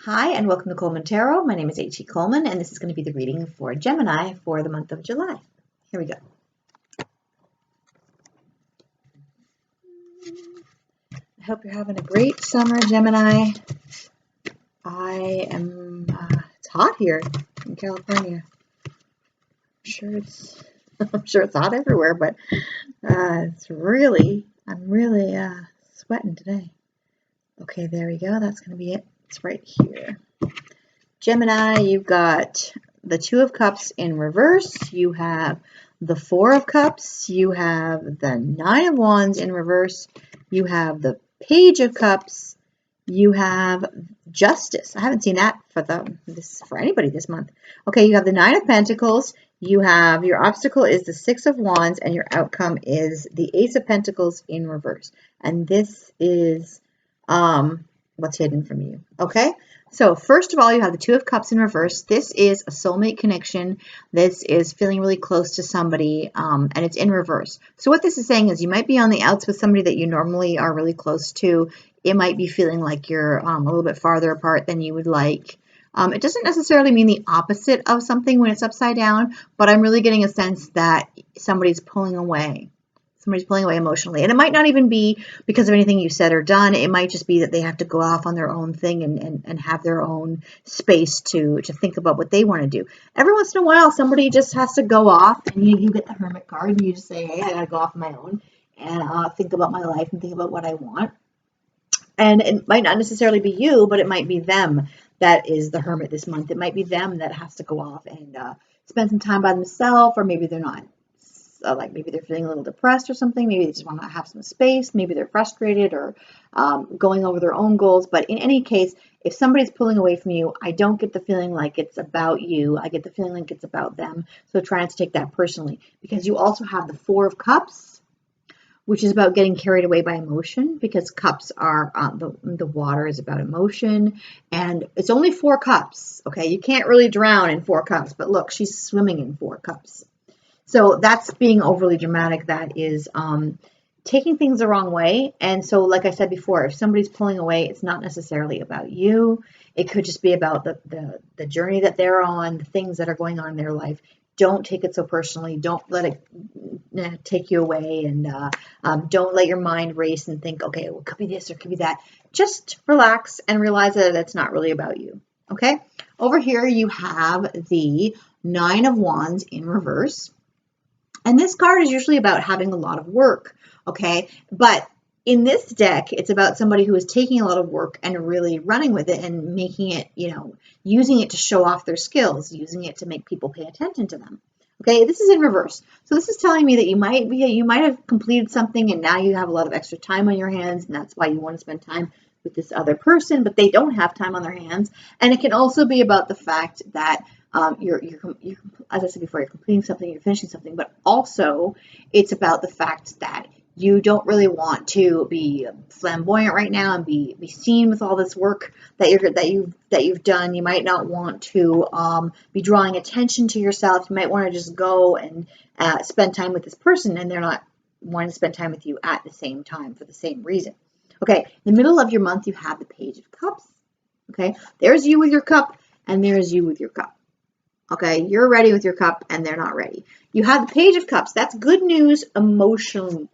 Hi, and welcome to Coleman Tarot. My name is H.E. Coleman, and this is going to be the reading for Gemini for the month of July. Here we go. I hope you're having a great summer, Gemini. It's hot here in California. I'm sure it's hot everywhere, but I'm really sweating today. Okay, there we go. That's going to be it. It's right here. Gemini, you've got the Two of Cups in reverse. You have the Four of Cups. You have the Nine of Wands in reverse. You have the Page of Cups. You have Justice. I haven't seen that for anybody this month. Okay, you have the Nine of Pentacles. You have your obstacle is the Six of Wands, and your outcome is the Ace of Pentacles in reverse. And this is what's hidden from you. Okay. So first of all, you have the Two of Cups in reverse. This is a soulmate connection. This is feeling really close to somebody, and it's in reverse. So what this is saying is you might be on the outs with somebody that you normally are really close to. It might be feeling like you're a little bit farther apart than you would like. It doesn't necessarily mean the opposite of something when it's upside down, but I'm really getting a sense that somebody's pulling away. Somebody's pulling away emotionally. And it might not even be because of anything you said or done. It might just be that they have to go off on their own thing and have their own space to think about what they want to do. Every once in a while, somebody just has to go off, and you get the Hermit card, and you just say, hey, I got to go off on my own and think about my life and think about what I want. And it might not necessarily be you, but it might be them that is the Hermit this month. It might be them that has to go off and spend some time by themselves, or maybe they're not. Like maybe they're feeling a little depressed or something. Maybe they just want to have some space. Maybe they're frustrated or going over their own goals. But in any case, if somebody's pulling away from you, I don't get the feeling like it's about you. I get the feeling like it's about them. So try not to take that personally, because you also have the Four of Cups, which is about getting carried away by emotion, because cups are the water is about emotion, and it's only 4 cups. Okay, you can't really drown in 4 cups, but look, she's swimming in 4 cups. So that's being overly dramatic. That is taking things the wrong way. And so, like I said before, if somebody's pulling away, it's not necessarily about you. It could just be about the journey that they're on, the things that are going on in their life. Don't take it so personally. Don't let it take you away, and don't let your mind race and think, okay, well, it could be this or it could be that. Just relax and realize that it's not really about you. Okay. Over here, you have the Nine of Wands in reverse. And this card is usually about having a lot of work, okay? But in this deck, it's about somebody who is taking a lot of work and really running with it and making it, using it to show off their skills, using it to make people pay attention to them. Okay, this is in reverse. So this is telling me that you might have completed something and now you have a lot of extra time on your hands, and that's why you want to spend time with this other person, but they don't have time on their hands. And it can also be about the fact that you're, as I said before, you're completing something, you're finishing something, but also it's about the fact that you don't really want to be flamboyant right now and be seen with all this work that you've done. You might not want to be drawing attention to yourself. You might want to just go and spend time with this person, and they're not wanting to spend time with you at the same time for the same reason. Okay, in the middle of your month, you have the Page of Cups. Okay, there's you with your cup, and there's you with your cup. Okay, you're ready with your cup, and they're not ready. You have the Page of Cups. That's good news emotionally,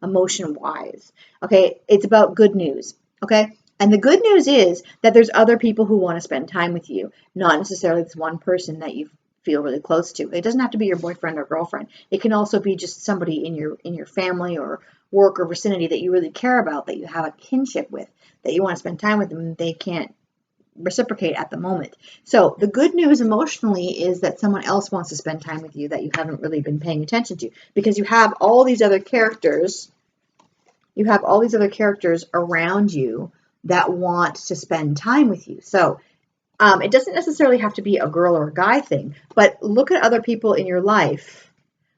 emotion-wise. Okay, it's about good news. Okay, and the good news is that there's other people who want to spend time with you, not necessarily this one person that you feel really close to. It doesn't have to be your boyfriend or girlfriend. It can also be just somebody in your family or work or vicinity that you really care about, that you have a kinship with, that you want to spend time with them, and they can't reciprocate at the moment. So the good news emotionally is that someone else wants to spend time with you that you haven't really been paying attention to, because you have all these other characters. You have all these other characters around you that want to spend time with you. So it doesn't necessarily have to be a girl or a guy thing, but look at other people in your life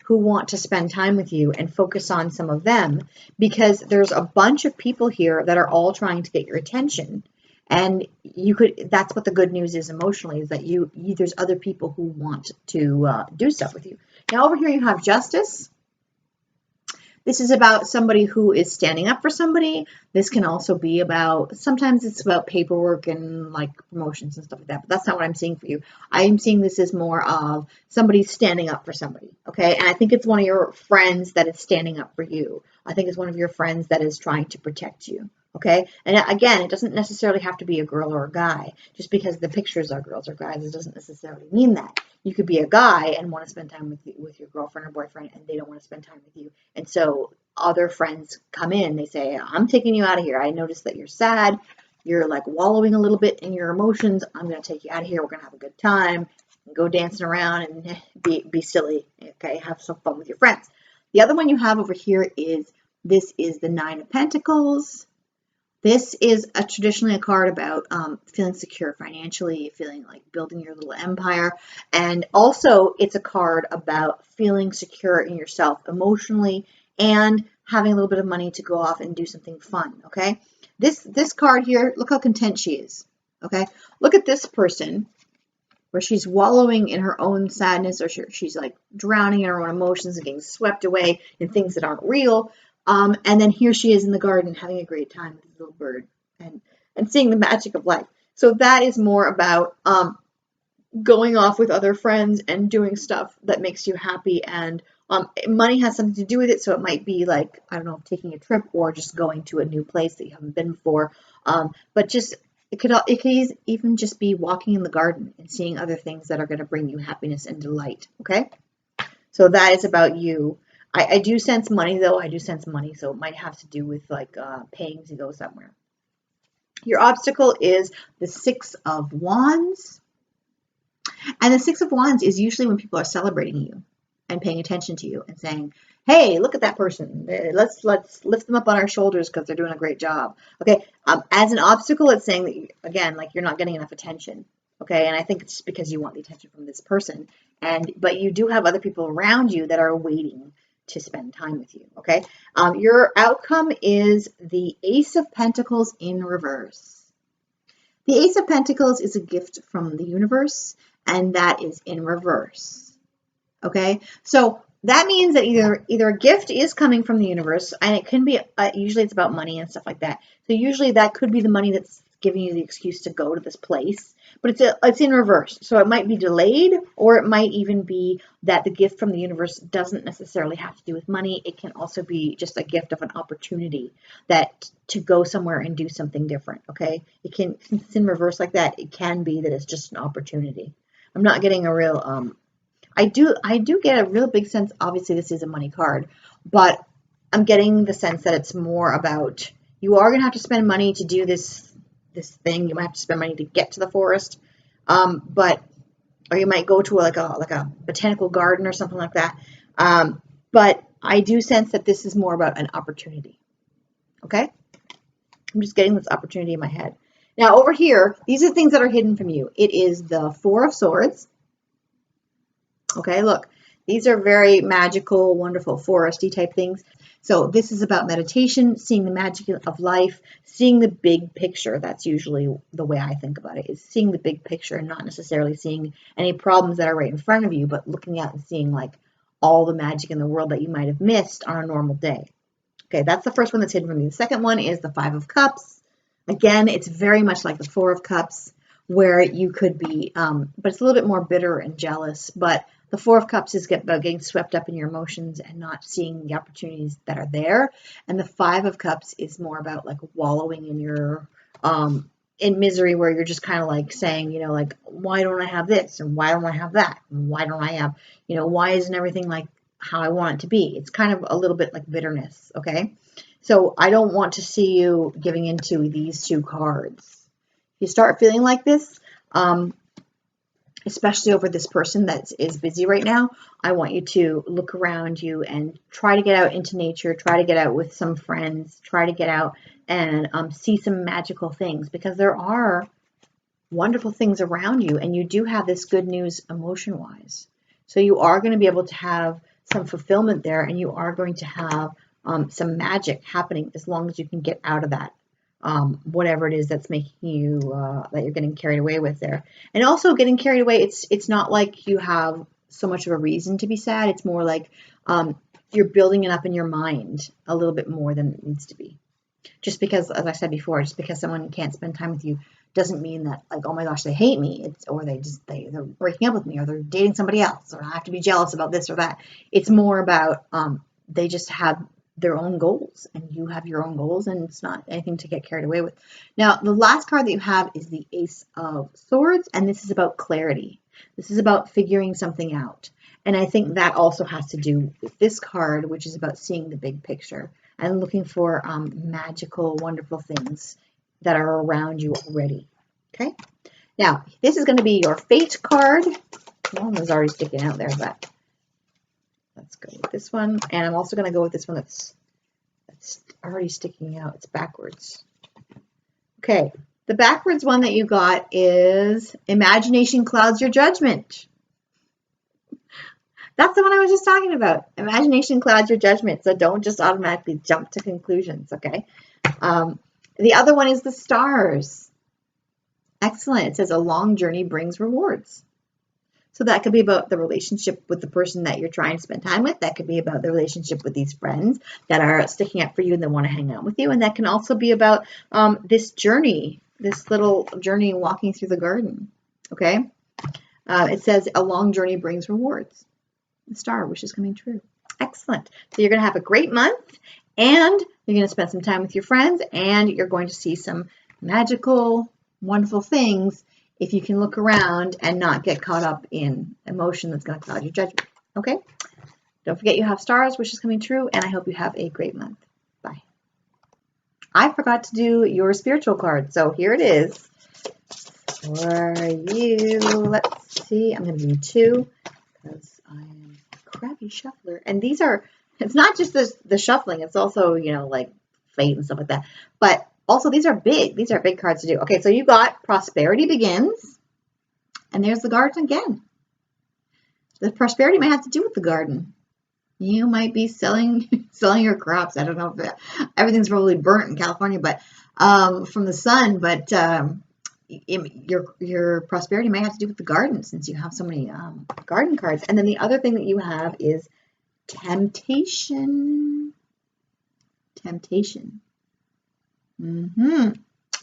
who want to spend time with you and focus on some of them, because there's a bunch of people here that are all trying to get your attention. And that's what the good news is emotionally, is that there's other people who want to do stuff with you. Now over here you have Justice. This is about somebody who is standing up for somebody. This can also be about, sometimes it's about paperwork and like promotions and stuff like that, but that's not what I'm seeing for you. I'm seeing this as more of somebody standing up for somebody, okay? And I think it's one of your friends that is standing up for you. I think it's one of your friends that is trying to protect you, okay? And again, it doesn't necessarily have to be a girl or a guy. Just because the pictures are girls or guys, it doesn't necessarily mean that. You could be a guy and want to spend time with your girlfriend or boyfriend, and they don't want to spend time with you. And so other friends come in, they say, I'm taking you out of here. I noticed that you're sad. You're like wallowing a little bit in your emotions. I'm going to take you out of here. We're going to have a good time. Go dancing around and be silly. Okay, have some fun with your friends. The other one you have over here is, this is the Nine of Pentacles. This is traditionally a card about feeling secure financially, feeling like building your little empire. And also it's a card about feeling secure in yourself emotionally and having a little bit of money to go off and do something fun, okay? This card here, look how content she is, okay? Look at this person where she's wallowing in her own sadness, or she's like drowning in her own emotions and getting swept away in things that aren't real. And then here she is in the garden having a great time with this little bird and seeing the magic of life. So that is more about going off with other friends and doing stuff that makes you happy. And money has something to do with it. So it might be like, I don't know, taking a trip or just going to a new place that you haven't been before. But just it could even just be walking in the garden and seeing other things that are going to bring you happiness and delight. Okay, so that is about you. I do sense money, though. I do sense money, so it might have to do with like paying to go somewhere. Your obstacle is the Six of Wands. And the Six of Wands is usually when people are celebrating you and paying attention to you and saying, hey, look at that person. Let's lift them up on our shoulders because they're doing a great job. Okay, as an obstacle, it's saying that, again, like you're not getting enough attention. Okay, and I think it's because you want the attention from this person. But you do have other people around you that are waiting to spend time with you, okay? Your outcome is the Ace of Pentacles in reverse. The Ace of Pentacles is a gift from the universe, and that is in reverse, okay? So that means that either a gift is coming from the universe, and it can be, usually it's about money and stuff like that. So usually that could be the money that's giving you the excuse to go to this place, but it's in reverse. So it might be delayed, or it might even be that the gift from the universe doesn't necessarily have to do with money. It can also be just a gift of an opportunity that to go somewhere and do something different, okay? Since it's in reverse like that, it can be that it's just an opportunity. I'm not getting a real, I do get a real big sense, obviously this is a money card, but I'm getting the sense that it's more about, you are going to have to spend money to do this thing. You might have to spend money to get to the forest, or you might go to like a botanical garden or something like that. But I do sense that this is more about an opportunity. Okay, I'm just getting this opportunity in my head. Now over here, these are things that are hidden from you. It is the Four of Swords. Okay, look, these are very magical, wonderful, foresty type things. So this is about meditation, seeing the magic of life, seeing the big picture. That's usually the way I think about it, is seeing the big picture and not necessarily seeing any problems that are right in front of you, but looking out and seeing like all the magic in the world that you might have missed on a normal day. Okay, that's the first one that's hidden from you. The second one is the Five of Cups. Again, it's very much like the Four of Cups, where you could be, but it's a little bit more bitter and jealous. But the Four of Cups is about getting swept up in your emotions and not seeing the opportunities that are there. And the Five of Cups is more about like wallowing in your, in misery, where you're just kind of like saying, you know, like, why don't I have this? And why don't I have that? And why don't I have, you know, why isn't everything like how I want it to be? It's kind of a little bit like bitterness, okay? So I don't want to see you giving into these two cards. If you start feeling like this, especially over this person that is busy right now, I want you to look around you and try to get out into nature, try to get out with some friends, try to get out and see some magical things, because there are wonderful things around you, and you do have this good news emotion-wise. So you are going to be able to have some fulfillment there, and you are going to have some magic happening as long as you can get out of that. Whatever it is that's making you, that you're getting carried away with there. And also getting carried away, it's not like you have so much of a reason to be sad. It's more like you're building it up in your mind a little bit more than it needs to be. Just because, as I said before, just because someone can't spend time with you doesn't mean that, like, oh my gosh, they hate me, or they're breaking up with me, or they're dating somebody else, or I have to be jealous about this or that. It's more about they just have their own goals, and you have your own goals, and it's not anything to get carried away with. Now, the last card that you have is the Ace of Swords, and this is about clarity. This is about figuring something out. And I think that also has to do with this card, which is about seeing the big picture and looking for magical, wonderful things that are around you already. Okay? Now, this is going to be your Fate card. One was already sticking out there, but let's go with this one. And I'm also going to go with this one that's already sticking out. It's backwards. Okay. The backwards one that you got is Imagination Clouds Your Judgment. That's the one I was just talking about. Imagination clouds your judgment, so don't just automatically jump to conclusions, okay? The other one is the stars. Excellent. It says a long journey brings rewards. So that could be about the relationship with the person that you're trying to spend time with. That could be about the relationship with these friends that are sticking up for you and they want to hang out with you. And that can also be about this journey, this little journey walking through the garden, okay? It says a long journey brings rewards. The star, which is coming true. Excellent. So you're going to have a great month, and you're going to spend some time with your friends, and you're going to see some magical, wonderful things if you can look around and not get caught up in emotion that's going to cloud your judgment. Okay? Don't forget you have stars, which is coming true, and I hope you have a great month. Bye. I forgot to do your spiritual card, so here it is for you. Let's see. I'm going to do 2 because I am a crappy shuffler. And these are, it's not just the shuffling, it's also, you know, like fate and stuff like that. But also these are big. These are big cards to do. Okay, so you got Prosperity Begins. And there's the garden again. The prosperity might have to do with the garden. You might be selling your crops. I don't know if everything's probably burnt in California, but from the sun. But your prosperity might have to do with the garden, since you have so many garden cards. And then the other thing that you have is temptation. Temptation.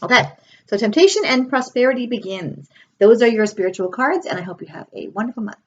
Okay, so temptation and prosperity begins. Those are your spiritual cards, and I hope you have a wonderful month.